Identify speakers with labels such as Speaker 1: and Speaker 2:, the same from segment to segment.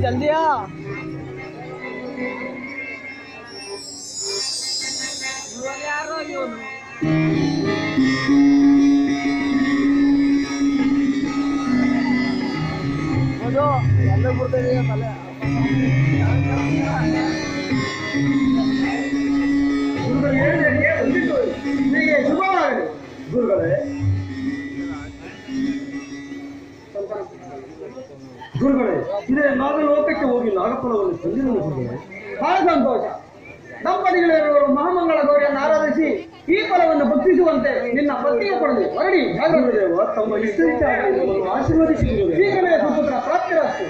Speaker 1: ಜಲ್ದಿ ಯಾರೋ ಇವನು ಅದು ಎಲ್ಲ ಬಿಡ್ತದೆ ತಲೆ
Speaker 2: ಗುರುಗಳೇ, ಇದೇ ನಾಗಲೋಕಕ್ಕೆ ಹೋಗಿ ನಾಗಫಲವನ್ನು ತಂದಿರುವುದು ಗುರುಗಳೇ. ಬಹಳ ಸಂತೋಷ. ದಂಪತಿಗಳಿರುವರು ಮಹಾಮಂಗಳ ಗೌರಿಯನ್ನು ಆರಾಧಿಸಿ ಈ ಫಲವನ್ನು ಭಕ್ಷಿಸುವಂತೆ ನಿನ್ನ ಪತ್ನಿಗೆ ಕೊಡಲಿ. ಹೊರಡಿ ಭಾಗವದೇವ, ತಮ್ಮ ಇಷ್ಟವಿಷ್ಟಾಗಿ ಆಶೀರ್ವದಿಸಿ ಶೀಘ್ರವೇ ಸುಪುತ್ರ ಪ್ರಾಪ್ತಿರಸ್ತು.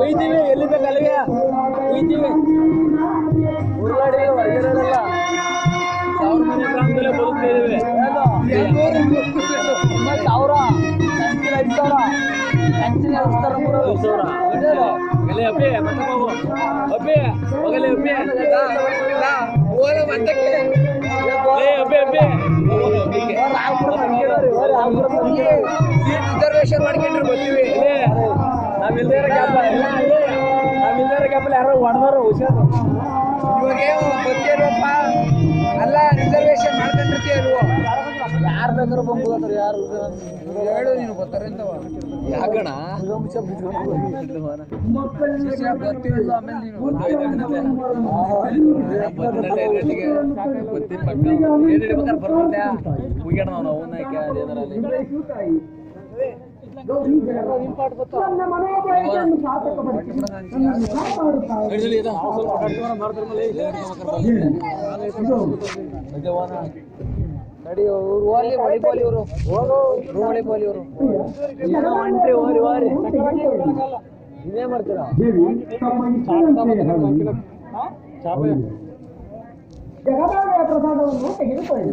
Speaker 1: ಒಯ್ತೀವಿ ಎಲ್ಲಿ ಬೇಕು ಅಲ್ಲಿಗೆ ಒಯ್ತೀವಿ. ಉರುಳಾಡಿ ಹೊರಗಿರೋದಲ್ಲ, 1000 ಮನೆ ಗ್ರಾಮದಲ್ಲೇ ಬದುಕ್ತಾ ಇದ್ದೀವಿ. 1000 ಕಂಚಿನ 5000 ಕಂಚಿನ 5000 ಅಲ್ಲೇ ಅಪ್ಪಿ ಮತ್ತೆ ಹೋಗು ಅಪ್ಪಿ ಹೋಗಲೇ ಅಪ್ಪಿ ರಿಸರ್ವೇಶನ್ ಮಾಡ್ಕೊಂಡ್ರೆ ಬರ್ತೀವಿ. ನಾವಿಲ್ದೇ ಗ್ಯಾಪಲ್ಲಿ ಯಾರೋ ಹೊಡೆದಾರು ಹುಷಾರು. ಇವಾಗ ಗೊತ್ತೇನಪ್ಪ ಅಲ್ಲ, ರಿಸರ್ವೇಶನ್ ಮಾಡ್ಕೊಂಡಿರ್ತೀಯ ಅಲ್ವೋ? ಯಾರು ಬೇಕಾದ್ರೂ ಬಂದ್ಬೋದಾರ. ಯಾರು ಹೇಳು ನೀನು ಗೊತ್ತಾರೆ ಅಂತ ಯಾಕಣ ಗೊತ್ತಿಲ್ಲ. ಆಮೇಲೆ ನೀನು ಬೇಕಾದ್ರೆ ಬರ್ಬಂದೆ ಹೋಗ್ಯಾಡ ನಾವು ಅವನಾಯ್ಕೆ ಅದೇದರಲ್ಲಿ ನಡಿ ವಾಲಿಬಾಲ್ ಇವರು ವಾಲಿಬಾಲ್ ಇವರು ಒಂಟ್ರಿ ಓರಿ ಇದೇ ಮಾಡ್ತೀರಾ
Speaker 2: ಜಗದಾಲಯ ಪ್ರಸಾದವನ್ನು ತೆಗೆದುಕೊಳ್ಳಿ.